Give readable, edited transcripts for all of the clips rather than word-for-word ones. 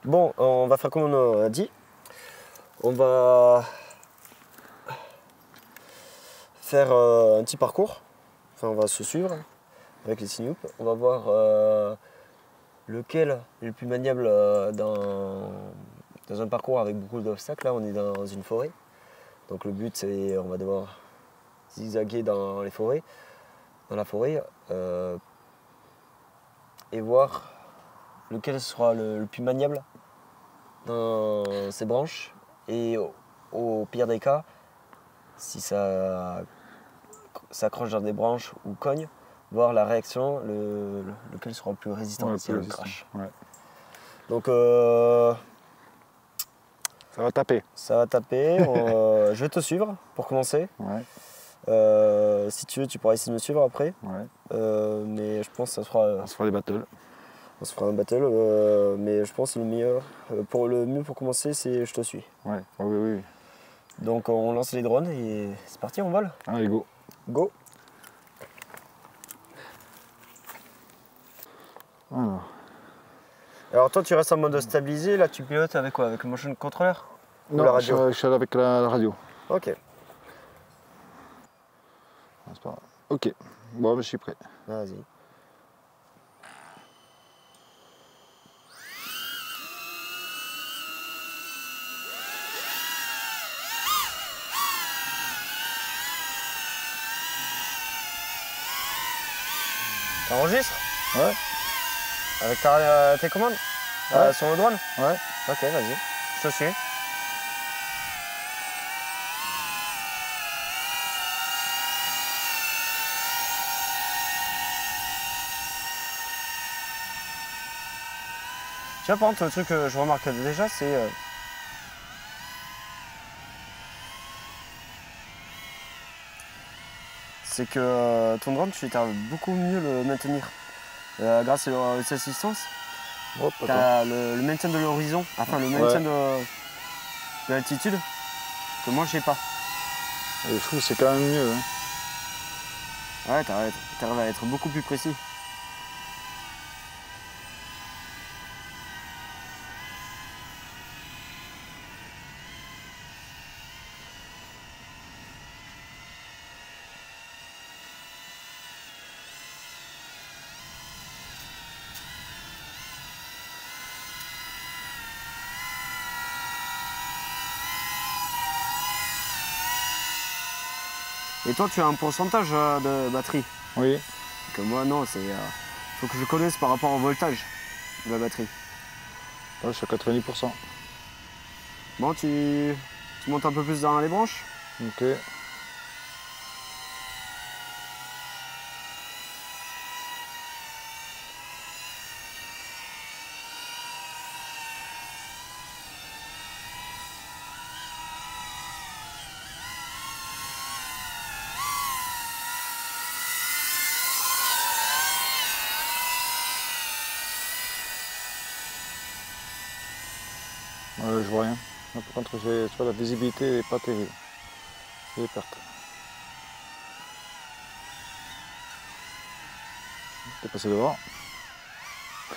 Bon, on va faire comme on a dit. On va faire un petit parcours. Enfin, on va se suivre avec les Signoop. On va voir lequel est le plus maniable dans un parcours avec beaucoup d'obstacles. Là, on est dans une forêt. Donc le but, c'est on va devoir zigzaguer dans les forêts, dans la forêt, et voir lequel sera le plus maniable dans ces branches. Et au pire des cas, si ça s'accroche dans des branches ou cogne, voir la réaction, lequel sera le plus résistant si le crash. Ouais. Donc ça va taper. Ça va taper. Je vais te suivre pour commencer. Ouais. Si tu veux, tu pourras essayer de me suivre après. Ouais. Mais je pense que ça se fera. On se fera des battles. On se fera un battle. Mais je pense que le meilleur, le mieux pour commencer, c'est je te suis. Ouais. Oui. Donc on lance les drones et c'est parti, on vole. Allez, go. Go. Alors toi tu restes en mode stabilisé, là tu pilotes avec quoi? Avec le motion controller? Non, la radio? je suis avec la radio. Ok. C'est pas grave. Ok, bon, je suis prêt. Vas-y. T'enregistres? Ouais. Avec tes commandes? Ouais. Sur le drone? Ouais. Ok, vas-y. Je te suis. Tu vois, par exemple, le truc que je remarque déjà, c'est que ton drone, tu arrives beaucoup mieux le maintenir. Grâce à cette assistance, tu as le maintien de l'horizon, enfin le maintien de l'altitude, que moi, je sais pas. Et je trouve que c'est quand même mieux. Hein. Ouais, t'arrives à être beaucoup plus précis. Et toi, tu as un pourcentage de batterie? Oui. Que moi, non, faut que je connaisse par rapport au voltage de la batterie. Là, je suis à 90%. Bon, tu montes un peu plus dans les branches? Ok. Je vois rien. Là, par contre, tu vois, la visibilité n'est pas terrible. C'est des pertes. T'es passé devant.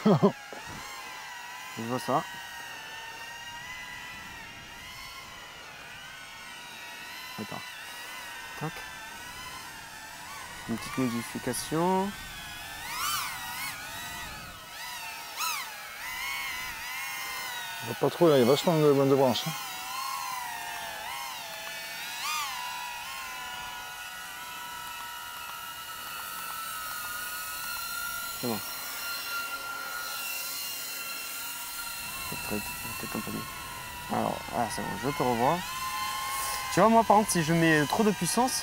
Je vois ça. Attends. Tac. Une petite modification. Je vois pas trop, là, il y a vachement de branches. Hein. C'est bon. Peut-être un peu mieux. Alors, c'est bon, je te revois. Tu vois, moi, par exemple, si je mets trop de puissance,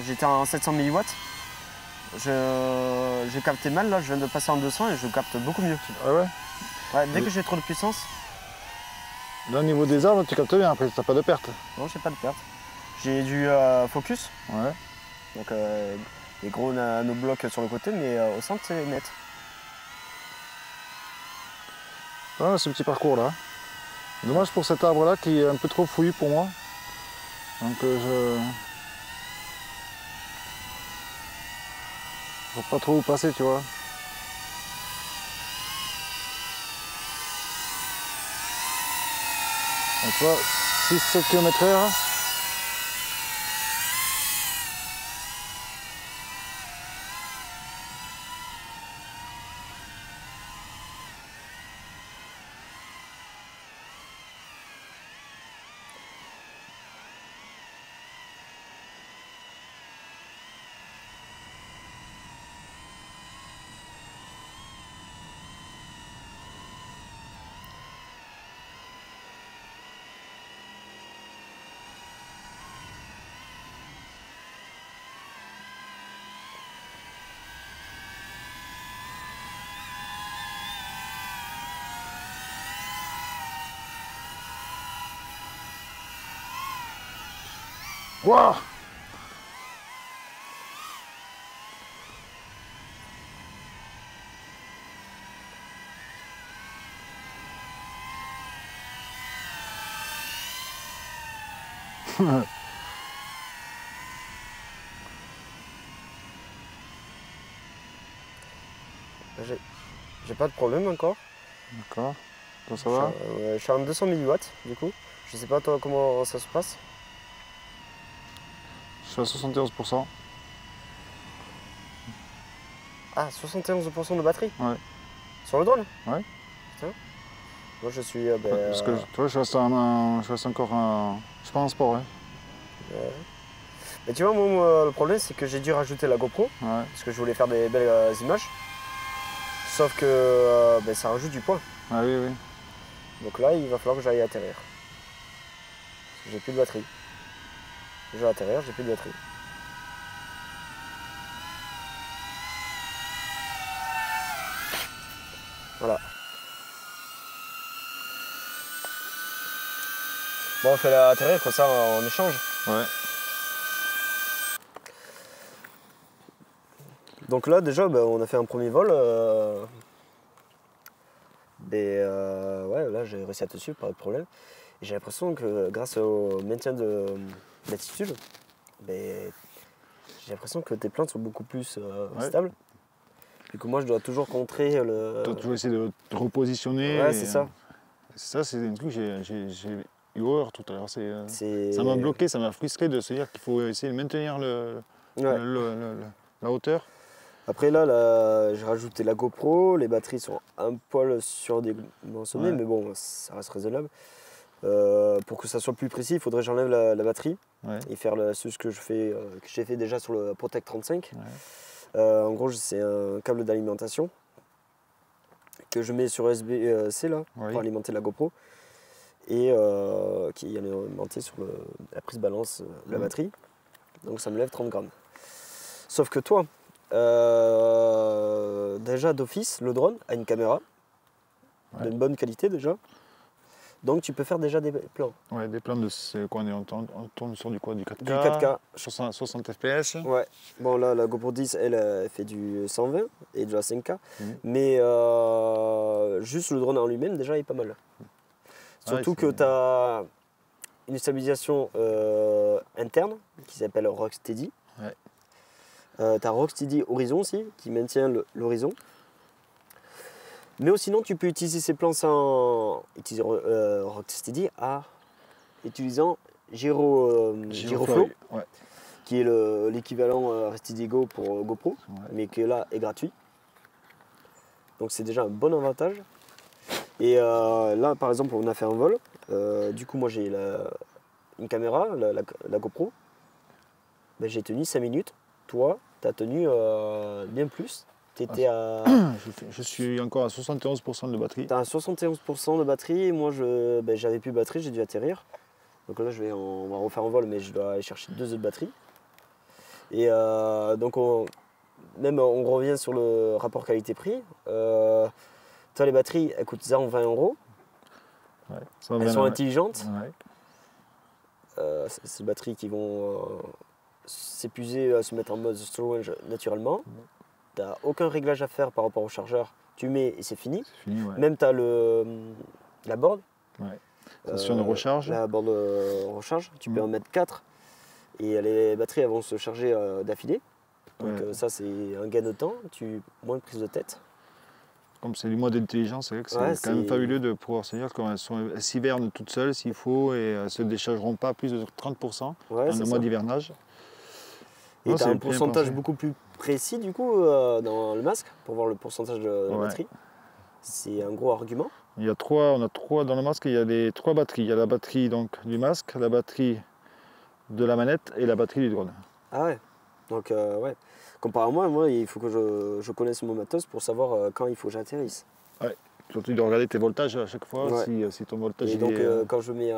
j'étais en 700 mW, j'ai capté mal, là, je viens de passer en 200 et je capte beaucoup mieux. Ah ouais? Ouais, dès que j'ai trop de puissance. Là, au niveau des arbres, tu captes bien, après, t'as pas de perte. Non, j'ai pas de perte. J'ai du focus. Ouais. Donc, des gros nanoblocs sur le côté, mais au centre, c'est net. Ah, ce petit parcours là. Dommage pour cet arbre là qui est un peu trop fouillis pour moi. Donc je vois pas trop où passer, tu vois. Donc, tu vois, 6-7 km/h. Waouh! J'ai pas de problème encore. D'accord. Toi, ça va? Je suis en 200 milliwatts du coup. Je sais pas toi comment ça se passe. Je suis à 71%. Ah, 71% de batterie Ouais. sur le drone? Ouais. Putain. Moi je suis. Parce que tu vois, je reste encore je suis pas en sport. Hein. Mais tu vois, moi, le problème c'est que j'ai dû rajouter la GoPro Ouais. parce que je voulais faire des belles images. Sauf que ça rajoute du poids. Ah oui, oui. Donc là, il va falloir que j'aille atterrir. Parce que j'ai plus de batterie. Je vais atterrir, j'ai plus de batterie. Voilà. Bon, on fait l'atterrir, comme ça on échange. Ouais. Donc là, déjà, on a fait un premier vol. Ouais, là, j'ai réussi à te suivre, pas de problème. Et j'ai l'impression que grâce au maintien de l'altitude, j'ai l'impression que tes plantes sont beaucoup plus stables. Puis que moi, je dois toujours contrer le. Tu as toujours essayé de te repositionner. Ouais, c'est ça. Ça, c'est un truc que j'ai eu horreur tout à l'heure. C'est. Ça m'a bloqué, ça m'a frustré de se dire qu'il faut essayer de maintenir Ouais. la hauteur. Après là, j'ai rajouté la GoPro, les batteries sont un poil surdimensionnées, Ouais. mais bon, ça reste raisonnable. Pour que ça soit plus précis, il faudrait que j'enlève la batterie Ouais. et faire ce que j'ai fait déjà sur le Protect 35. Ouais. En gros, c'est un câble d'alimentation que je mets sur USB-C là, Oui. pour alimenter la GoPro et qui est alimenté sur la prise balance de la batterie. Donc ça me lève 30 grammes. Sauf que toi, déjà d'office, le drone a une caméra d'une bonne qualité déjà. Donc tu peux faire déjà des plans. Ouais, des plans de quoi on tourne sur du quoi? Du 4K. Du 4K. 60 fps. Ouais. Bon là, la GoPro 10, elle fait du 120 et de la 5K. Mais juste le drone en lui-même déjà est pas mal. Surtout que tu as une stabilisation interne qui s'appelle Rocksteady. Ouais. Tu as Rocksteady Horizon aussi qui maintient l'horizon. Mais sinon, tu peux utiliser ces plans sans utiliser Rocksteady en utilisant Gyroflow, ouais. qui est l'équivalent Rocksteady Go pour GoPro, mais qui là est gratuit. Donc c'est déjà un bon avantage. Et là, par exemple, on a fait un vol. Du coup, moi j'ai une caméra, la GoPro. J'ai tenu 5 minutes. Toi, tu as tenu bien plus. T'étais à. Je suis encore à 71% de batterie. T'as à 71% de batterie. Et moi, j'avais plus de batterie, j'ai dû atterrir. Donc là, on va refaire un vol, mais je dois aller chercher 2 autres batteries. Et donc, on revient sur le rapport qualité-prix. Toi, les batteries, elles coûtent 0,20 €. Ouais, elles sont intelligentes. Ouais. C'est des batteries qui vont s'épuiser, se mettre en mode storage naturellement. Tu n'as aucun réglage à faire par rapport au chargeur. Tu mets et c'est fini. Ouais. Même tu as la borne. Ouais. Station de recharge. La borne de recharge. Tu peux en mettre 4. Et les batteries elles vont se charger d'affilée. Donc ça c'est un gain de temps. Moins de prise de tête. comme c'est du mode intelligent, c'est vrai que c'est Ouais, quand même c'est- fabuleux de pouvoir se dire qu'elles s'hivernent toutes seules s'il faut et elles ne se déchargeront pas à plus de 30% Ouais, dans c'est le ça. mode hivernage. Et Non, tu as c'est un bien pourcentage pensé. beaucoup plus précis du coup dans le masque pour voir le pourcentage de la Ouais. batterie. C'est un gros argument. On a trois dans le masque, il y a les trois batteries. Il y a la batterie donc, du masque, la batterie de la manette et la batterie du drone. Ah ouais. Donc ouais. Comparé à moi, il faut que je connaisse mon matos pour savoir quand il faut que j'atterrisse. Ouais. Surtout, tu dois regarder tes voltages à chaque fois, Ouais. si ton voltage Et il donc est... quand je mets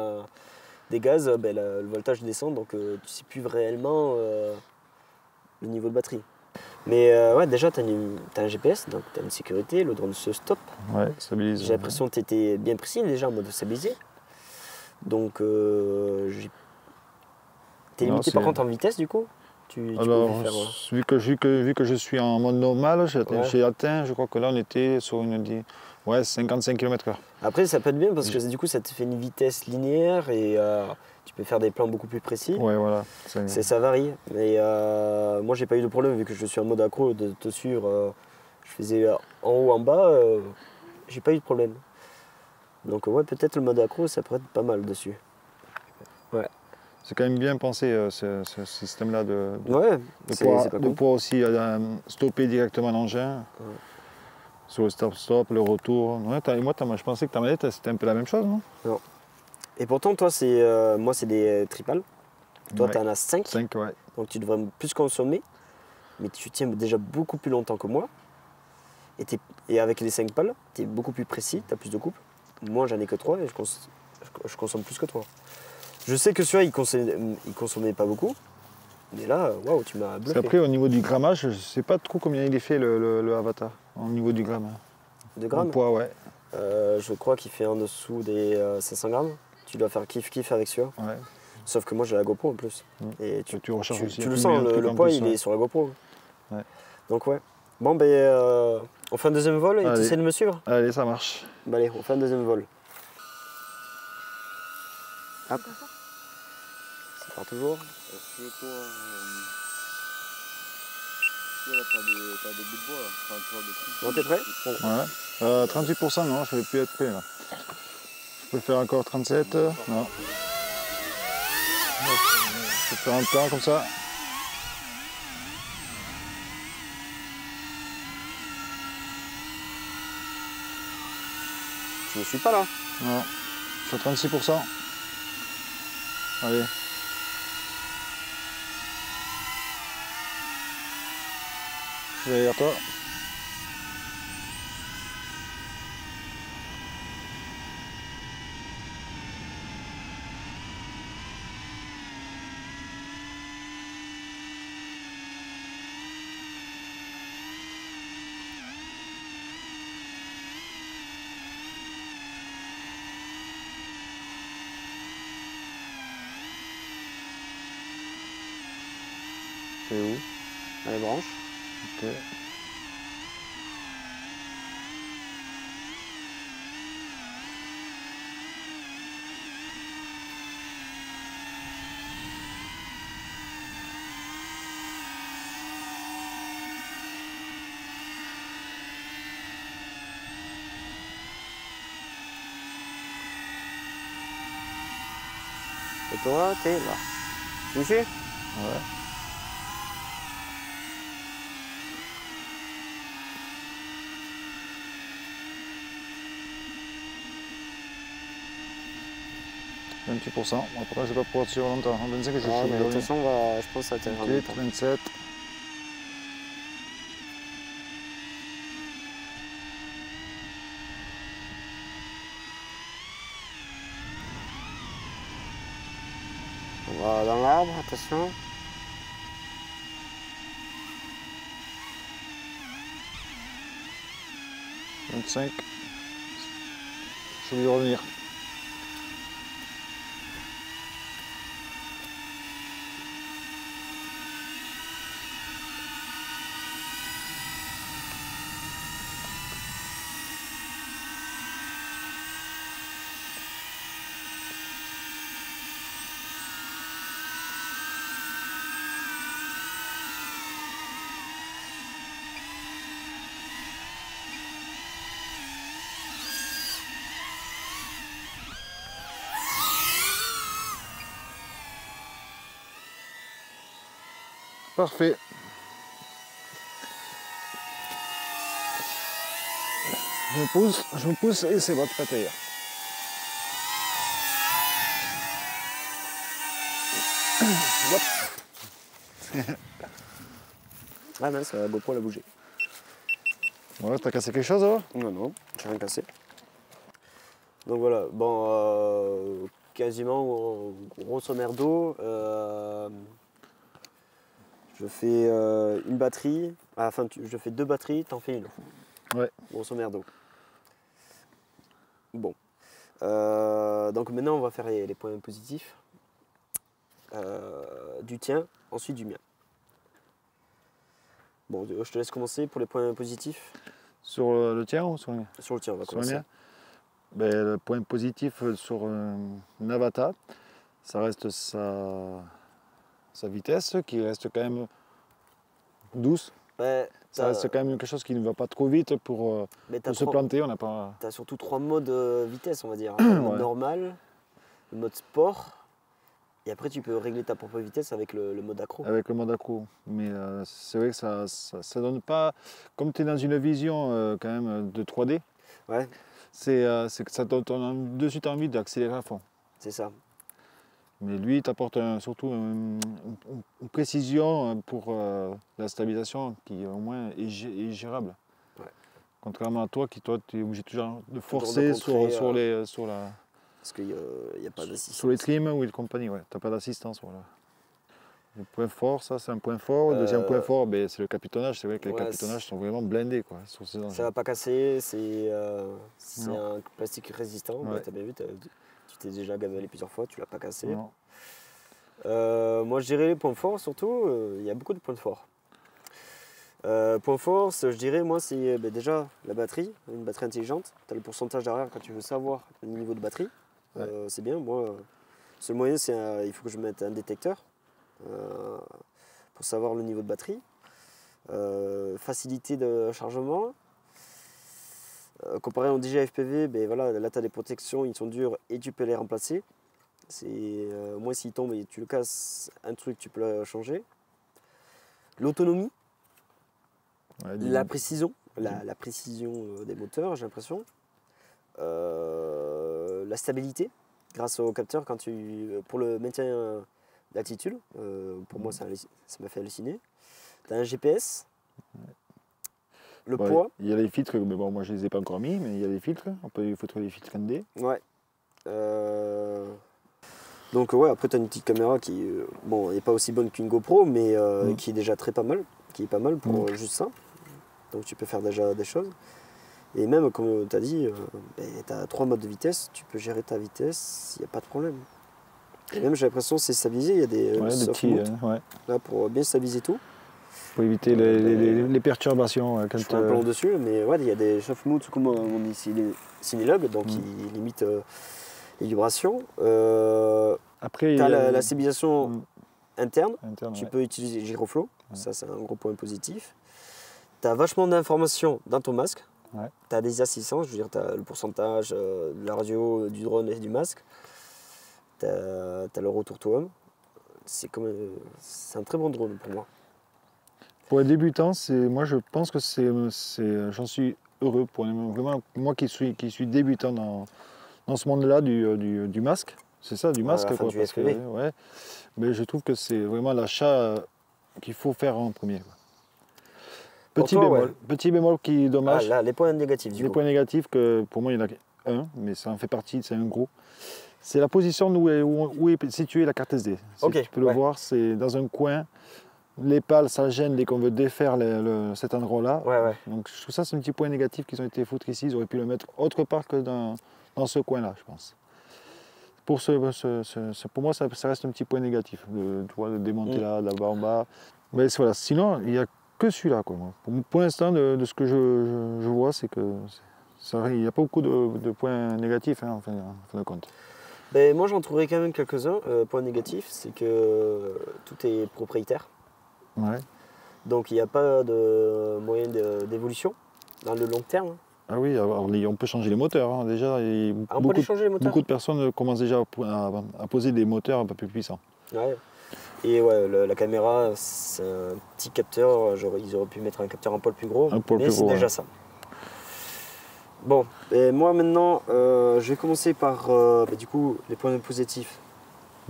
des gaz, ben, le voltage descend, donc tu sais plus réellement le niveau de batterie. Mais ouais, déjà, tu as un GPS, donc tu as une sécurité, le drone se stoppe. Ouais, stabilise. J'ai l'impression que tu étais bien précis déjà en mode stabilisé. Donc, t'es Non, limité par contre en vitesse du coup tu pouvais Alors, faire. vu que je suis en mode normal, Ouais. j'ai atteint, je crois que là on était sur ouais, 55 km/h. Après, ça peut être bien parce que J'ai- du coup, ça te fait une vitesse linéaire et tu peux faire des plans beaucoup plus précis. Ouais, voilà. Ça varie. Mais moi, j'ai pas eu de problème vu que je suis en mode accro dessus. Je faisais en haut, en bas, j'ai pas eu de problème. Donc, ouais, peut-être le mode accro, ça pourrait être pas mal dessus. Ouais. C'est quand même bien pensé ce système-là Ouais, c'est pas de con. pouvoir aussi stopper directement l'engin. Ouais. Sur le stop-stop, le retour. Ouais, je pensais que ta manette c'était un peu la même chose, non? Non. Et pourtant, toi, moi, c'est des tripales. Toi, Ouais. tu en as 5. 5, ouais. Donc, tu devrais plus consommer. Mais tu tiens déjà beaucoup plus longtemps que moi. Et avec les 5 pales, tu es beaucoup plus précis, tu as plus de couple. Moi, j'en ai que 3 et je consomme plus que toi. Je sais que celui-là, il consommait pas beaucoup. Mais là, waouh, tu m'as Parce bluffé. qu'après, au niveau du grammage, je sais pas trop combien il est fait le Avatar, au niveau du gramme. De Le grammes poids, ouais. Je crois qu'il fait en dessous des 500 grammes. Tu dois faire kiff-kiff avec celui-là. Ouais. Sauf que moi, j'ai la GoPro en plus. Mm. Et Tu recherches aussi tu un le peu sens, un truc le en poids, plus, il ouais. est sur la GoPro. Ouais. Donc, ouais. Bon, ben, on fait un deuxième vol et tu Allez. essaies de me suivre. Allez, ça marche. Bah, allez, on fait un deuxième vol. Hop. Ça part toujours. T'as des bouts de bois là, enfin, tu vois, des trucs. Bon, t'es prêt? Bon. Ouais. 38%, non, je vais plus être prêt là. Je peux faire encore 37, non. Je peux faire un plan comme ça. Je ne suis pas là. Non. Je suis à 36%. Allez. Je vais derrière toi. C'est où? Allez, branche. Ok. Et toi, t'es là. Tu me suis? Ouais. « 28%. Après, je vais pas pouvoir tirer longtemps. En 25, je suis Ah, mais de toute aujourd'hui. façon, je pense que ça t'aidera. 28, 27. On va dans l'arbre, attention. « 25. Je vais revenir. Parfait. Je pousse et c'est votre pâté. Ah mince, la GoPro elle a bougé. Ouais, t'as cassé quelque chose alors? Non, non, j'ai rien cassé. Donc voilà, bon, quasiment gros sommaire d'eau. Je fais une batterie, enfin je fais 2 batteries, t'en fais une. Ouais. Grosso merdo. Bon. Donc maintenant on va faire les points positifs. Du tien, ensuite du mien. Bon, je te laisse commencer pour les points positifs. Sur le tien ou sur le mien? Sur le tien, on va Sur le commencer. mien? Ben, le point positif sur Navata, ça reste sa vitesse qui reste quand même douce. Ouais, Ça reste quand même quelque chose qui ne va pas trop vite pour se planter. On n'a pas... T'as surtout 3 modes vitesse, on va dire. Le mode normal, le mode sport, et après tu peux régler ta propre vitesse avec le mode accro. Avec le mode accro. Mais c'est vrai que ça donne pas... Comme tu es dans une vision quand même de 3D, Ouais, c'est que ça donne de suite envie d'accélérer à fond. c'est ça. Mais lui, il t'apporte surtout une précision pour la stabilisation qui au moins est gérable. Ouais. Contrairement à toi, toi, tu es obligé toujours de forcer de contrer, sur la... Parce qu'il n'y a pas d'assistance. Sur les trims ou les compagnies, ouais. Tu n'as pas d'assistance. Voilà. Le point fort, ça c'est un point fort. Le deuxième point fort, ben, c'est le capitonnage. C'est vrai que les capitonnages sont vraiment blindés quoi, sur ces engins. Ça va pas casser, c'est un plastique résistant. Ouais. Tu as bien vu, tu t'es déjà gavelé plusieurs fois, tu l'as pas cassé. Non. Moi je dirais les points forts surtout, il y a beaucoup de points forts. Point fort, je dirais moi c'est déjà la batterie, une batterie intelligente. Tu as le pourcentage d'arrière quand tu veux savoir le niveau de batterie. Ouais. C'est bien, moi, le seul moyen c'est il faut que je mette un détecteur pour savoir le niveau de batterie. Facilité de chargement. Comparé au DJI FPV, ben voilà, là tu as des protections, ils sont durs et tu peux les remplacer. Moi s'il tombe et tu le casses, un truc tu peux le changer. L'autonomie, Ouais, la précision, la précision des moteurs, j'ai l'impression. La stabilité, grâce au capteur pour le maintien d'altitude. Pour moi ça m'a fait halluciner. Tu as un GPS. Le poids. Il y a les filtres, mais bon, moi je les ai pas encore mis, mais il y a les filtres. On peut foutre les filtres ND. Ouais. Donc ouais, après tu as une petite caméra qui n'est pas aussi bonne qu'une GoPro, mais qui est déjà pas mal pour juste ça. Donc tu peux faire déjà des choses. Et même comme tu as dit, tu as 3 modes de vitesse, tu peux gérer ta vitesse, il n'y a pas de problème. Et même j'ai l'impression que c'est stabilisé, il y a des soft modes là pour bien stabiliser tout. Pour éviter les perturbations. Je prends un plan dessus, mais ouais, il y a des soft modes comme on dit ici les Cinelog, donc ils limitent les vibrations. Après, tu as la stabilisation interne. Tu ouais. peux utiliser Giroflow, ça c'est un gros point positif. Tu as vachement d'informations dans ton masque. Ouais. Tu as des assistances, je veux dire, tu as le pourcentage de la radio, du drone et du masque. Tu as le retour to home. C'est un très bon drone pour moi. Pour les débutants, moi je pense que j'en suis heureux. Vraiment, moi qui suis débutant dans ce monde-là du masque, c'est ça, du masque. Quoi, parce que, ouais, mais je trouve que c'est vraiment l'achat qu'il faut faire en premier. Quoi. Petit bémol qui est dommage. Là, les points négatifs points négatifs, que pour moi il y en a un, mais ça en fait partie, c'est un gros. C'est la position où est située la carte SD. Okay, tu peux le voir, c'est dans un coin. Les pales, ça gêne dès qu'on veut défaire cet endroit-là. Ouais. Donc je trouve ça, c'est un petit point négatif qu'ils ont été foutre ici. Ils auraient pu le mettre autre part que dans ce coin-là, je pense. Pour moi, ça reste un petit point négatif, de démonter là, d'abord en bas. Mais voilà, sinon, il n'y a que celui-là. Pour l'instant, de ce que je vois, c'est que il n'y a pas beaucoup de points négatifs, en fin de compte. Ben, moi, j'en trouverais quand même quelques-uns. Points négatifs, c'est que tout est propriétaire. Ouais. Donc il n'y a pas de moyen d'évolution dans le long terme. Ah oui, alors, on peut changer les moteurs. Hein. Déjà, on peut changer les moteurs. Beaucoup de personnes commencent déjà à poser des moteurs un peu plus puissants. Ouais. Et ouais, la caméra, c'est un petit capteur. Ils auraient pu mettre un capteur un poil plus gros, Un poil mais plus c'est gros, déjà ouais. ça. Bon, et moi maintenant, je vais commencer par du coup les points positifs.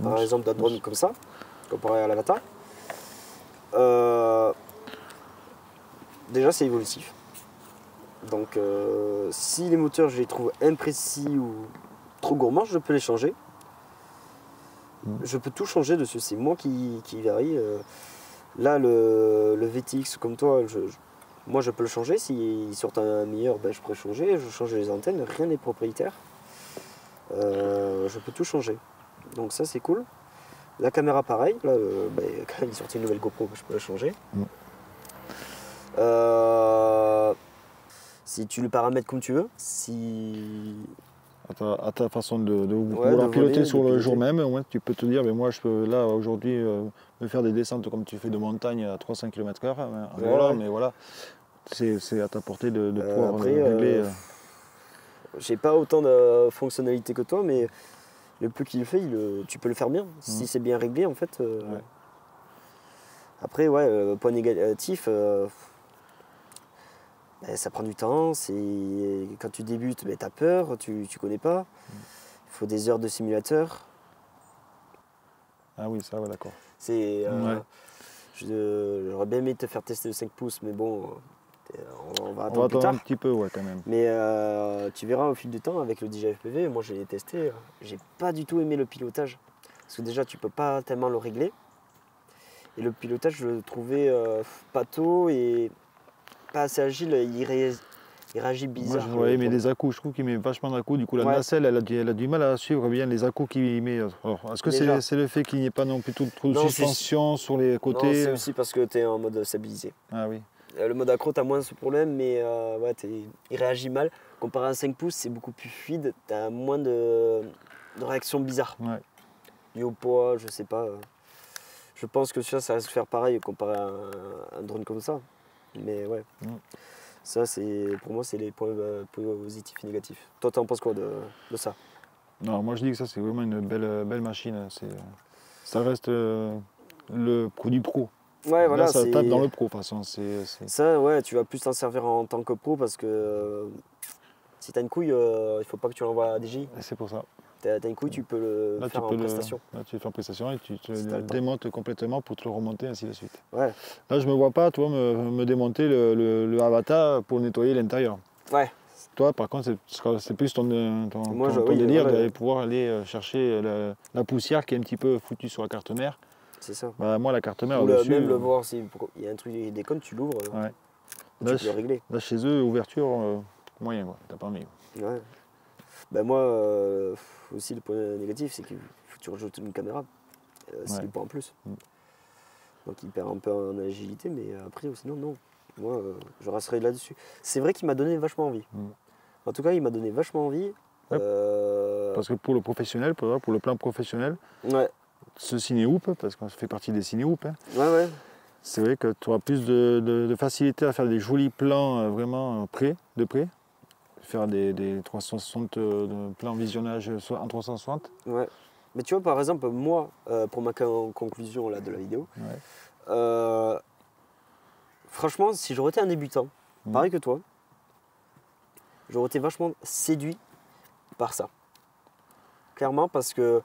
Par exemple, d'un drone comme ça, comparé à l'Avatar. Déjà, c'est évolutif. Donc, si les moteurs, je les trouve imprécis ou trop gourmands, je peux les changer. Je peux tout changer dessus, c'est moi qui varie. Là, le VTX, comme toi, moi je peux le changer. S'ils sortent un meilleur, ben, je pourrais changer. Je change les antennes, rien n'est propriétaire. Je peux tout changer. Donc ça, c'est cool. La caméra, pareil. Là, ben, quand il sortit une nouvelle GoPro, je peux la changer. Si tu le paramètres comme tu veux, si À ta façon de Ouais, vouloir de piloter voler, sur de le jour piloter. même, au moins tu peux te dire, mais moi je peux là aujourd'hui me faire des descentes comme tu fais de montagne à 300 km/h, Ouais, voilà, ouais. mais voilà, c'est à ta portée de pouvoir Après, régler. j'ai pas autant de fonctionnalités que toi, mais le peu qu'il fait, tu peux le faire bien. Si c'est bien réglé, en fait. Ouais. Après, ouais, point négatif, ben, ça prend du temps. Quand tu débutes, ben, tu as peur, tu connais pas. Il faut des heures de simulateur. Ah oui, ça, ouais, d'accord. C'est, Ouais. J'aurais bien aimé te faire tester le 5 pouces, mais bon, on va On va attendre plus attendre un tard. petit peu, ouais, quand même. Mais tu verras au fil du temps avec le DJI FPV, moi je l'ai testé, j'ai pas du tout aimé le pilotage. Parce que déjà tu peux pas tellement le régler. Et le pilotage je le trouvais pâteau et pas assez agile, il réagit Moi, bizarre. j'aurais aimé pour le des à-coups, je trouve qu'il met vachement d'à-coups. Du coup, la Ouais. nacelle, elle a du mal à suivre bien les à-coups qu'il met. Alors, est-ce que Déjà. c'est le fait qu'il n'y ait pas non plus trop de Non, suspension sur les non, côtés? c'est aussi parce que tu es en mode stabilisé. Ah oui, Le mode accro, tu as moins ce problème, mais ouais, il réagit mal. Comparé à un 5 pouces, c'est beaucoup plus fluide, tu as moins de réactions bizarres. ouais. Dû au poids, je sais pas. Je pense que ça va se faire pareil comparé à un drone comme ça. Mais ouais, ça, pour moi, c'est les points positifs et négatifs. Toi, t'en penses quoi de ça? Non, moi je dis que ça c'est vraiment une belle machine. Ça reste le produit pro. Ouais, Là, voilà, ça tape dans c'est. le pro, de toute façon. Ça, ouais, tu vas plus t'en servir en tant que pro parce que si t'as une couille, il faut pas que tu l'envoies à DJI. C'est pour ça. T'as une couille, tu peux le Là, faire en prestation. là, tu fais en prestation et tu te Si t'as le le temps. démontes complètement pour te le remonter, ainsi de suite. Ouais, Là, je me vois pas, toi, me démonter le Avatar pour nettoyer l'intérieur. ouais. Toi, par contre, c'est plus ton Moi, ton délire voilà, d'aller pouvoir aller chercher la poussière qui est un petit peu foutue sur la carte mère. c'est ça. Bah, moi, la carte mère, Ou dessus. même le voir, s'il y a un truc qui déconne, tu l'ouvres, Ouais. tu Là, peux le régler. là, chez eux, ouverture, moyen, quoi. T'as pas mis. Ouais. Ben moi, aussi le point négatif, c'est qu'il faut que tu rajoutes une caméra. C'est Ouais. le point en plus. Mm. Donc il perd un peu en agilité, mais après, sinon, non. Moi, je resterai là-dessus. C'est vrai qu'il m'a donné vachement envie. Mm. En tout cas, il m'a donné vachement envie. Ouais. Parce que pour le professionnel, pour le plan professionnel, Ouais, ce ciné-hoop, parce qu'on fait partie des ciné-hoop, hein, ouais. c'est vrai que tu auras plus de facilité à faire des jolis plans vraiment de près. Faire des 360 de plans visionnage en 360. Ouais. Mais tu vois, par exemple, moi, pour ma conclusion là, de la vidéo, Ouais. franchement, si j'aurais été un débutant, pareil que toi, j'aurais été vachement séduit par ça. Clairement, parce que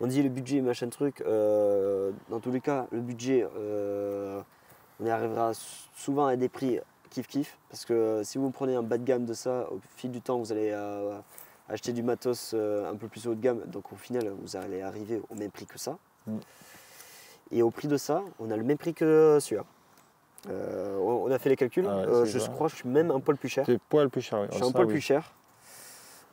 on dit le budget, machin truc. Dans tous les cas, le budget, on y arrivera souvent à des prix kiff-kiff. Parce que si vous prenez un bas de gamme de ça, au fil du temps, vous allez acheter du matos un peu plus haut de gamme. Donc au final, vous allez arriver au même prix que ça. Et au prix de ça, on a le même prix que celui-là. On a fait les calculs. Ah ouais, Je crois que je suis même un poil plus cher. C'est poil plus cher. Oui. Je suis un poil plus cher.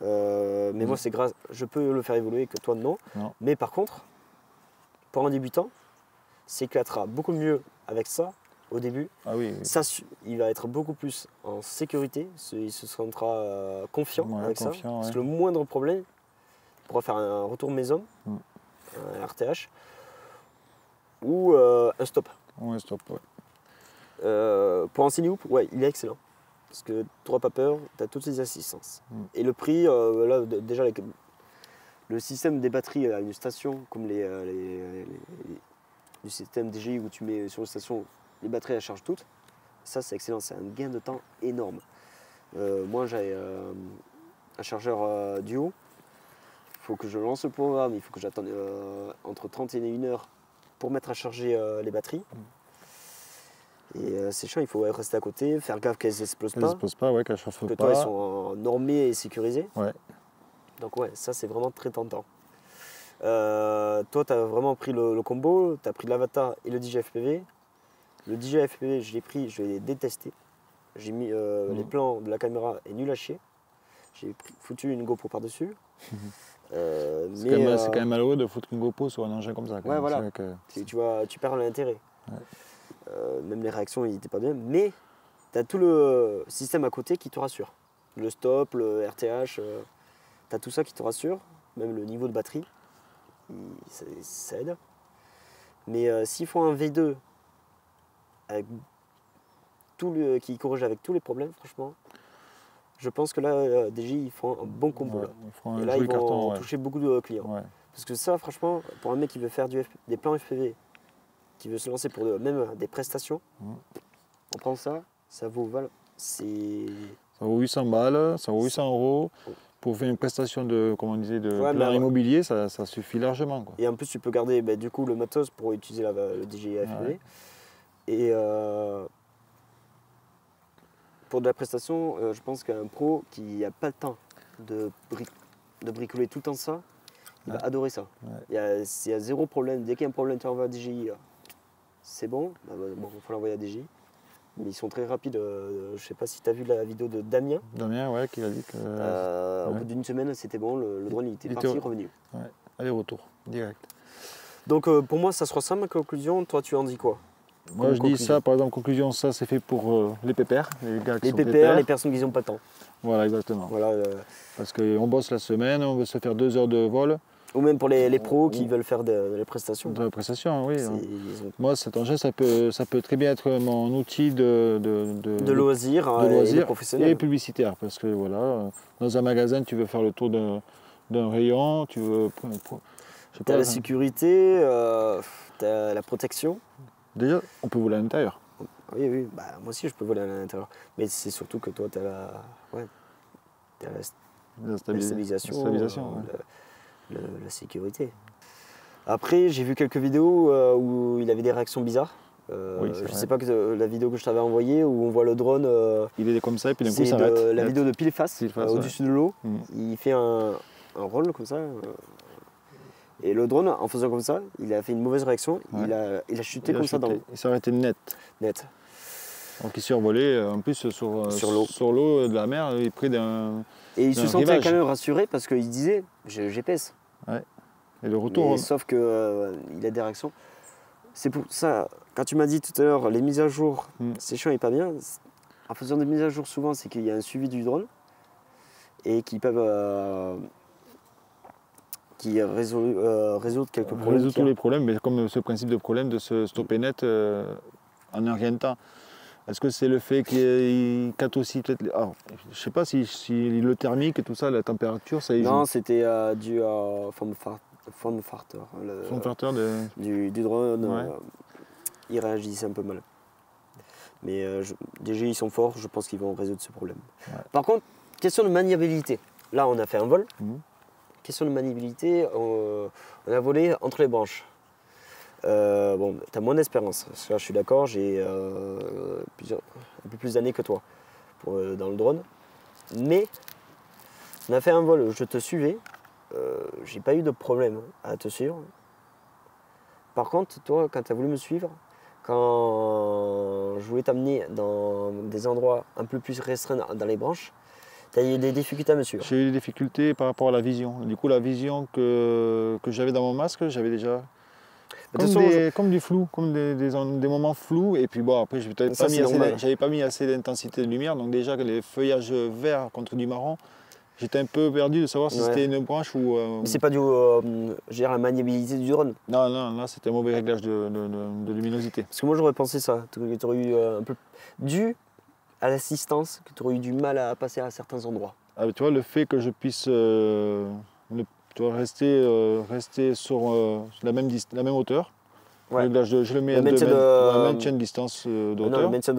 Mais moi, c'est grâce. Je peux le faire évoluer que toi, non. Mais par contre, pour un débutant, s'éclatera beaucoup mieux avec ça au début. Ah oui. Ça, il va être beaucoup plus en sécurité. Il se sentira confiant avec ça. Parce que le moindre problème, il pourra faire un retour maison, un RTH ou un stop. Ouais, stop. Ouais. Pour un ciné-hoop, ouais, il est excellent. Parce que tu n'auras pas peur, tu as toutes les assistances. Et le prix, là, déjà, le système des batteries à une station, comme du système DJI où tu mets sur une station les batteries, elles chargent toutes, ça c'est excellent, c'est un gain de temps énorme. Moi j'ai un chargeur duo, il faut que je lance le programme, il faut que j'attende entre 30 et 1 heure pour mettre à charger les batteries. Et c'est chiant, il faut rester à côté, faire gaffe qu'elles n'explosent Elles pas. n'explosent pas, ouais, qu'elles ne chauffent Que pas. toi, elles sont normées et sécurisées. Ouais. Donc ouais, ça c'est vraiment très tentant. Toi, tu as vraiment pris le combo, tu as pris l'Avata et le DJI FPV. Le DJI FPV, je l'ai pris, je l'ai détesté. J'ai mis les plans de la caméra est nul à chier. J'ai foutu une GoPro par-dessus. C'est quand même malheureux de foutre une GoPro sur un engin comme ça. Quand ouais, même. voilà. Que... Tu perds l'intérêt. Ouais. Même les réactions, ils n'étaient pas bien. Mais tu as tout le système à côté qui te rassure. Le stop, le RTH, tu as tout ça qui te rassure. Même le niveau de batterie, ça aide. Mais s'il faut un V2 avec qui corrige avec tous les problèmes, franchement, je pense que là, DJI, ils font un bon combo. Ouais, là. Et là, ils vont toucher beaucoup de clients. Ouais. Parce que ça, franchement, pour un mec qui veut faire des plans FPV, qui veut se lancer pour même des prestations, on prend ça, ça vaut Ça vaut 800 balles, ça vaut 800 euros. Pour faire une prestation de, comme on disait, de plan immobilier, ça suffit largement. Quoi. Et en plus, tu peux garder du coup le matos pour utiliser le DJI FPV. Ouais. Et pour de la prestation, je pense qu'un pro qui n'a pas le temps de bricoler tout le temps ça, il va adorer ça. Ouais. Il y a zéro problème. Dès qu'il y a un problème, tu envoies à DJI, c'est bon. Bon, il faut l'envoyer à DJI. Mais ils sont très rapides. Je ne sais pas si tu as vu la vidéo de Damien. Damien, ouais, qui a dit que... Au bout d'une semaine, c'était bon. Le drone, il était parti, revenu. Ouais. Aller-retour, direct. Donc pour moi, ça se ressemble ma conclusion. Toi, tu en dis quoi? Moi, je dis ça, par exemple, conclusion, ça c'est fait pour les pépères. Les gars qui sont pépères, les personnes qui n'ont pas le temps. Voilà, exactement. Voilà, parce qu'on bosse la semaine, on veut se faire 2 heures de vol. Ou même pour les pros qui veulent faire des prestations. De la prestation, oui. Moi, cet engin, ça peut très bien être mon outil de loisir, et professionnel. Et publicitaire. Parce que voilà, dans un magasin, tu veux faire le tour d'un rayon, tu veux... Tu as la sécurité, tu as la protection. Déjà, on peut voler à l'intérieur. Oui, moi aussi je peux voler à l'intérieur. Mais c'est surtout que toi, tu as la stabilisation, la sécurité. Après, j'ai vu quelques vidéos où il avait des réactions bizarres. Je ne sais pas que la vidéo que je t'avais envoyée où on voit le drone. Il est comme ça et puis d'un coup il s'arrête. La vidéo de pile face au-dessus de l'eau. Il fait un roll comme ça. Et le drone, en faisant comme ça, il a fait une mauvaise réaction. Ouais. Il a chuté comme ça dans l'eau. Il s'est arrêté net. Donc il survolait en plus sur l'eau de la mer, près d'un. Et il se sentait quand même rassuré parce qu'il disait GPS. Ouais. Et le retour. Sauf qu'il a des réactions. C'est pour ça, quand tu m'as dit tout à l'heure, les mises à jour, c'est chiant et pas bien. En faisant des mises à jour, souvent, c'est qu'il y a un suivi du drone et qu'ils peuvent. Qui résoudre quelques problèmes. Résout tous les problèmes, mais comme ce principe de problème de se stopper net en un rien de temps. Est-ce que c'est le fait qu'il capte aussi peut-être... je ne sais pas si le thermique et tout ça, la température, ça y joue. Non, c'était dû à form factor. Form factor du drone, ouais. Il réagissait un peu mal. Mais déjà, ils sont forts, je pense qu'ils vont résoudre ce problème. Ouais. Par contre, question de maniabilité. Là, on a fait un vol. Question de maniabilité, on a volé entre les branches. Bon, tu as moins d'expérience. Là, je suis d'accord, j'ai un peu plus d'années que toi dans le drone. Mais on a fait un vol où je te suivais. J'ai pas eu de problème à te suivre. Par contre, toi, quand tu as voulu me suivre, quand je voulais t'amener dans des endroits un peu plus restreints dans les branches, tu as eu des difficultés à me suivre. J'ai eu des difficultés par rapport à la vision. Du coup, la vision que j'avais dans mon masque, j'avais déjà comme du flou, comme des moments flous. Et puis bon, après, j'avais pas mis assez d'intensité de lumière. Donc déjà, les feuillages verts contre du marron, j'étais un peu perdu de savoir si c'était une branche ou... Mais c'est pas dû à la maniabilité du drone? Non, là, c'était un mauvais réglage de luminosité. Parce que moi, j'aurais pensé ça. Tu aurais eu un peu... Dû à l'assistance, que tu aurais eu du mal à passer à certains endroits. Tu vois, le fait que je puisse ne tu dois rester sur la même hauteur. Ouais. Je le mets Le à 2 maintien mètres. de- Ouais, maintien de distance de Non, le hauteur. maintien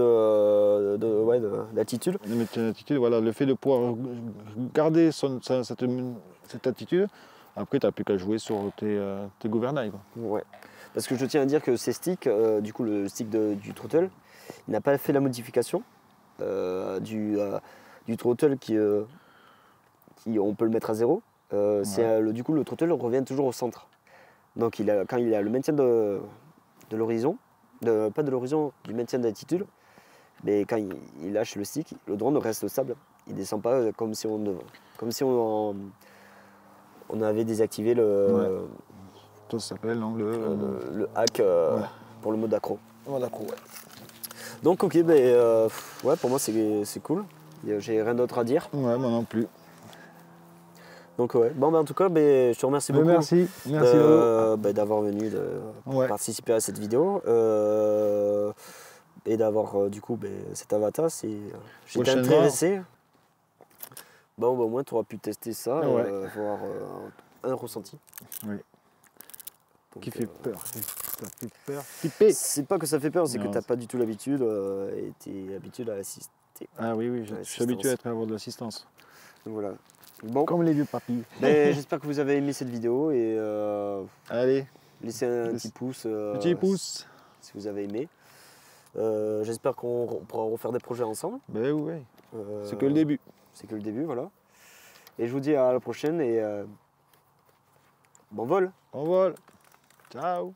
d'altitude. Le maintien d'attitude, voilà, le fait de pouvoir garder cette attitude, après tu n'as plus qu'à jouer sur tes gouvernails, quoi. Ouais. Parce que je tiens à dire que ces sticks, du coup le stick du throttle, il n'a pas fait la modification du throttle qui on peut le mettre à 0. Du coup le throttle revient toujours au centre. Donc quand il a le maintien de l'horizon, pas de l'horizon, du maintien d'altitude, mais quand il lâche le stick, le drone reste stable. Il descend pas comme si on avait désactivé le Ça s'appelle donc le hack Ouais. pour le mode accro. Voilà, ouais. Donc ok, ouais, pour moi c'est cool. J'ai rien d'autre à dire. Ouais, moi non plus. Donc ouais, bon en tout cas, je te remercie beaucoup Merci Lolo. d'avoir venu Ouais. participer à cette vidéo et d'avoir du coup cet avatar. J'étais Prochainement. intéressé. Bon, au moins tu auras pu tester ça, Ouais. voir un ressenti. Oui. Donc, Qui fait peur. Ça fait peur. Flipper. C'est pas que ça fait peur, c'est que Non. t'as pas du tout l'habitude et t'es habitué à l'assister. Ah oui, je Ouais, suis habitué à avoir de l'assistance. Donc voilà. Bon, Comme les vieux papis. j'espère que vous avez aimé cette vidéo et Allez, laissez un petit pouce, petit pouce. si vous avez aimé. J'espère qu'on pourra refaire des projets ensemble. Ben oui, Euh, c'est que le début. C'est que le début, voilà. Et je vous dis à la prochaine et bon vol. On vole. Ciao.